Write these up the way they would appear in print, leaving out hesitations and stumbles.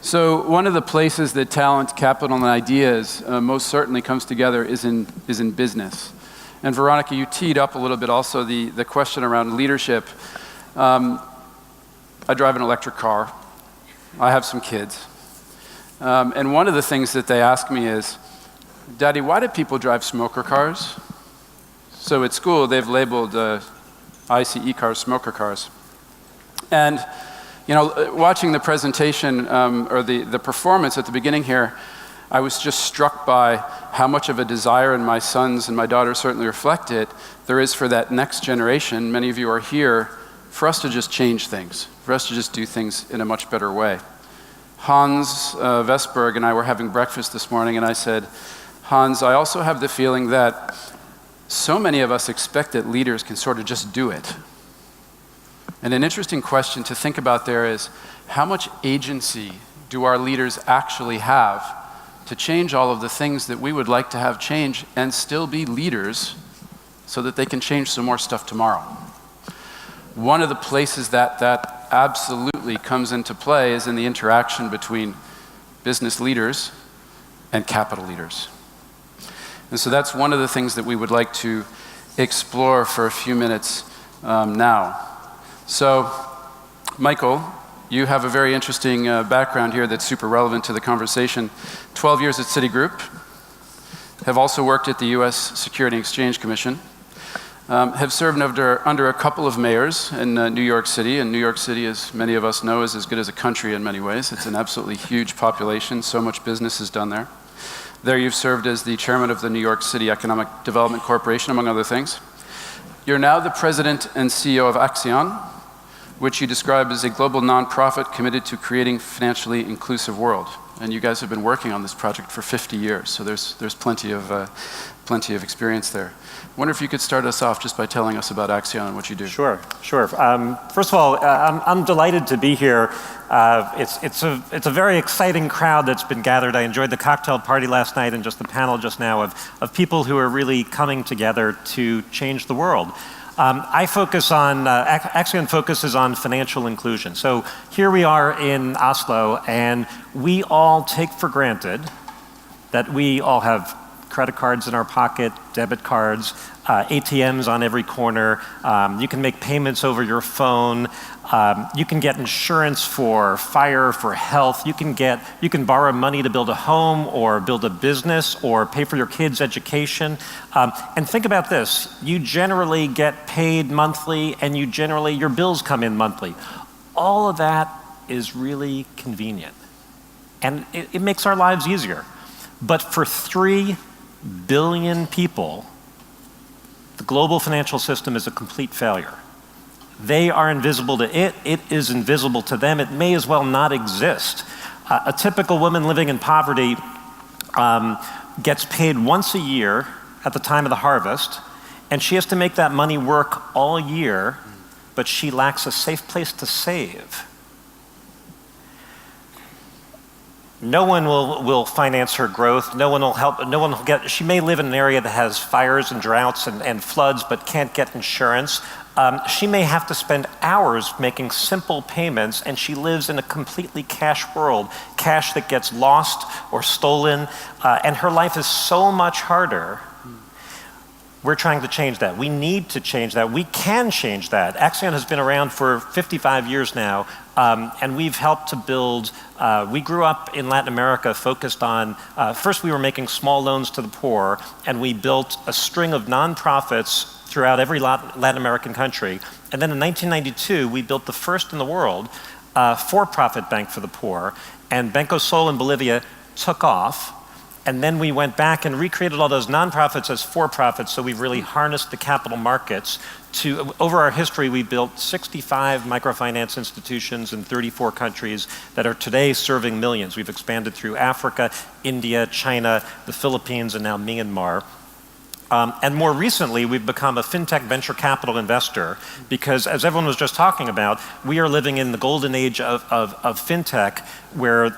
So one of the places that talent, capital, and ideas most certainly comes together is in business. And Veronica, you teed up a little bit also the question around leadership. I drive an electric car. I have some kids. And one of the things that they ask me is, Daddy, why do people drive smoker cars? So at school, they've labeled ICE cars smoker cars. And you know, watching the presentation or the performance at the beginning here, I was just struck by how much of a desire, and my sons and my daughters certainly reflect it, there is for that next generation. Many of you are here for us to just change things, for us to just do things in a much better way. Hans Vestberg and I were having breakfast this morning, and I said, Hans, I also have the feeling that so many of us expect that leaders can sort of just do it. And an interesting question to think about there is, how much agency do our leaders actually have to change all of the things that we would like to have change and still be leaders so that they can change some more stuff tomorrow? One of the places that absolutely comes into play is in the interaction between business leaders and capital leaders. And so that's one of the things that we would like to explore for a few minutes now. So, Michael, you have a very interesting background here that's super relevant to the conversation. 12 years at Citigroup, have also worked at the US Security and Exchange Commission, have served under a couple of mayors in New York City, and New York City, as many of us know, is as good as a country in many ways. It's an absolutely huge population, so much business is done there. There you've served as the chairman of the New York City Economic Development Corporation, among other things. You're now the president and CEO of Accion, which you describe as a global nonprofit committed to creating a financially inclusive world. And you guys have been working on this project for 50 years, so there's plenty of experience there. I wonder if you could start us off just by telling us about Accion and what you do. Sure. First of all, I'm delighted to be here. It's a very exciting crowd that's been gathered. I enjoyed the cocktail party last night and just the panel just now of people who are really coming together to change the world. Accion focuses on financial inclusion. So here we are in Oslo, and we all take for granted that we all have credit cards in our pocket, debit cards, ATMs on every corner. You can make payments over your phone. You can get insurance for fire, for health. You can borrow money to build a home or build a business or pay for your kids' education. And think about this. You generally get paid monthly, and your bills come in monthly. All of that is really convenient. And it makes our lives easier. But for 3 billion people, the global financial system is a complete failure. They are invisible to it. It is invisible to them. It may as well not exist. A typical woman living in poverty gets paid once a year at the time of the harvest, and she has to make that money work all year, but she lacks a safe place to save. No one will finance her growth. No one will help. She may live in an area that has fires and droughts and floods, but can't get insurance. She may have to spend hours making simple payments, and she lives in a completely cash world, cash that gets lost or stolen, and her life is so much harder. We're trying to change that. We need to change that. We can change that. Accion has been around for 55 years now, and we've helped to build, we grew up in Latin America focused on, first we were making small loans to the poor, and we built a string of nonprofits throughout every Latin American country. And then in 1992, we built the first in the world for-profit bank for the poor, and Banco Sol in Bolivia took off. And then we went back and recreated all those nonprofits as for-profits, so we've really harnessed the capital markets to, over our history, we built 65 microfinance institutions in 34 countries that are today serving millions. We've expanded through Africa, India, China, the Philippines, and now Myanmar. And more recently, we've become a fintech venture capital investor because, as everyone was just talking about, we are living in the golden age of fintech where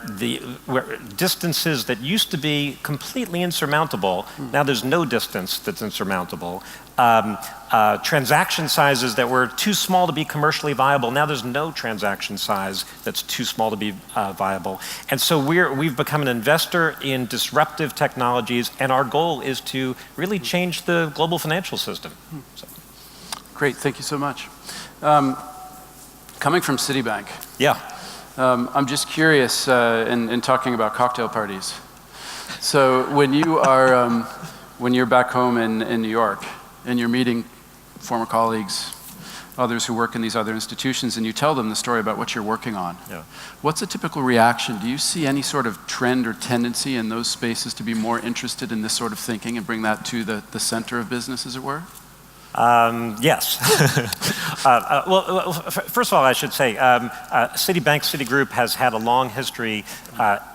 distances that used to be completely insurmountable, now there's no distance that's insurmountable. transaction sizes that were too small to be commercially viable. Now there's no transaction size that's too small to be viable. And so we've become an investor in disruptive technologies, and our goal is to really change the global financial system. So. Great, thank you so much. Coming from Citibank, Yeah. I'm just curious in talking about cocktail parties. So when you're back home in New York and you're meeting former colleagues, others who work in these other institutions, and you tell them the story about what you're working on, what's a typical reaction? Do you see any sort of trend or tendency in those spaces to be more interested in this sort of thinking and bring that to the center of business, as it were? Yes. Well, first of all, I should say, Citibank, Citigroup has had a long history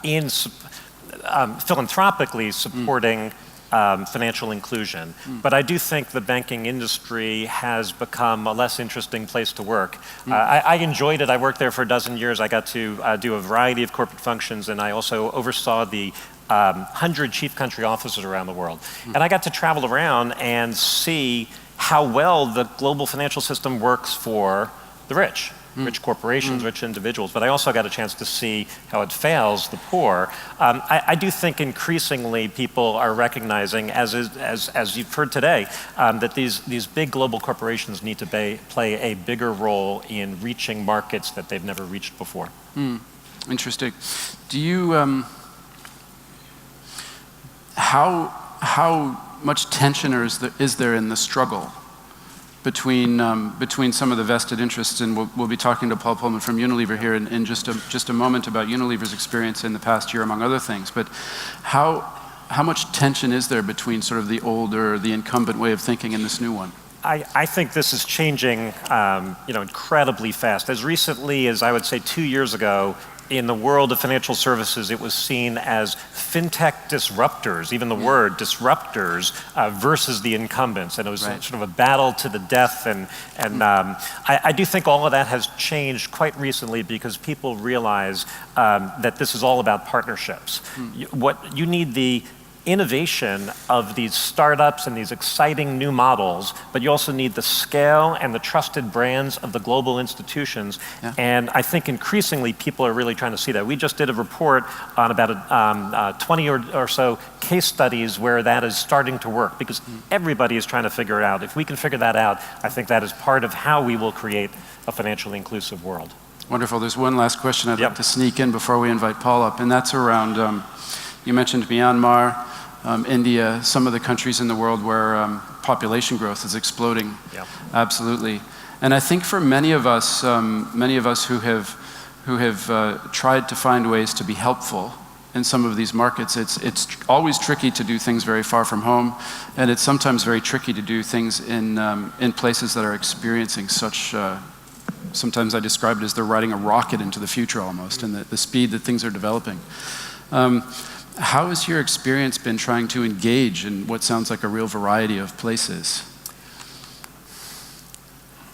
in philanthropically supporting financial inclusion. But I do think the banking industry has become a less interesting place to work. I enjoyed it. I worked there for a dozen years. I got to do a variety of corporate functions, and I also oversaw the 100 chief country offices around the world. And I got to travel around and see how well the global financial system works for the rich corporations, rich individuals. But I also got a chance to see how it fails the poor. I do think increasingly people are recognizing, as you've heard today, that these big global corporations need to play a bigger role in reaching markets that they've never reached before. Interesting. Do you, how much tension is there in the struggle between some of the vested interests? And we'll be talking to Paul Pullman from Unilever here in just a moment about Unilever's experience in the past year, among other things. But how much tension is there between sort of the older, the incumbent way of thinking and this new one? I think this is changing, incredibly fast. As recently as I would say 2 years ago, in the world of financial services, it was seen as fintech disruptors, even the word disruptors, versus the incumbents. And it was sort of a battle to the death. And I do think all of that has changed quite recently because people realize that this is all about partnerships. You need the innovation of these startups and these exciting new models, but you also need the scale and the trusted brands of the global institutions. And I think increasingly people are really trying to see that. We just did a report on about 20 or so case studies where that is starting to work because everybody is trying to figure it out. If we can figure that out, I think that is part of how we will create a financially inclusive world. Wonderful. There's one last question I'd like to sneak in before we invite Paul up, and that's around, you mentioned Myanmar, India, some of the countries in the world where population growth is exploding. Absolutely. And I think for many of us who have tried to find ways to be helpful in some of these markets, it's always tricky to do things very far from home, and it's sometimes very tricky to do things in places that are experiencing such. Sometimes I describe it as they're riding a rocket into the future almost, and the speed that things are developing. How has your experience been trying to engage in what sounds like a real variety of places?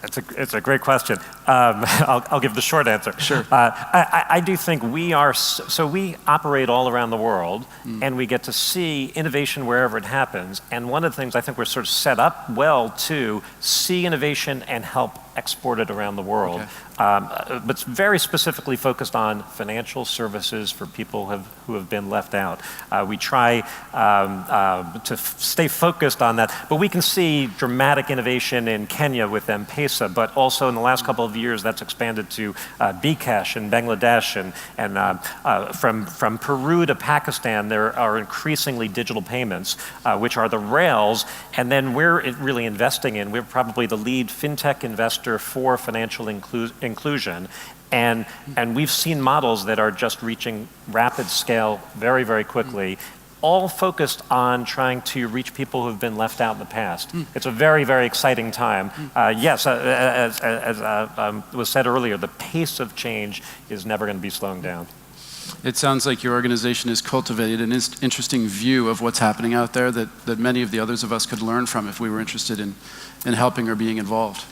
It's a great question. I'll give the short answer. Sure. I do think we operate all around the world, and we get to see innovation wherever it happens. And one of the things I think we're sort of set up well to see innovation and help export it around the world. But it's very specifically focused on financial services for people who have been left out. We try to stay focused on that, but we can see dramatic innovation in Kenya with M-Pesa, but also in the last couple of years that's expanded to Bcash in Bangladesh, and from Peru to Pakistan there are increasingly digital payments, which are the rails, and then we're really investing in, we're probably the lead fintech investor for financial inclusion, and we've seen models that are just reaching rapid scale very, very quickly, all focused on trying to reach people who have been left out in the past. It's a very, very exciting time. Yes, as was said earlier, the pace of change is never going to be slowing down. It sounds like your organization has cultivated an interesting view of what's happening out there that many of the others of us could learn from if we were interested in helping or being involved.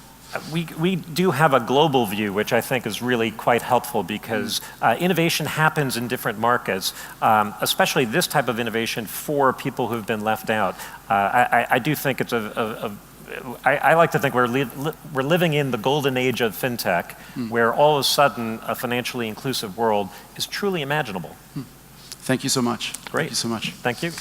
We do have a global view, which I think is really quite helpful because innovation happens in different markets, especially this type of innovation for people who've been left out. I do think it's a I like to think we're living in the golden age of fintech, where all of a sudden a financially inclusive world is truly imaginable. Thank you so much. Great. Thank you so much. Thank you.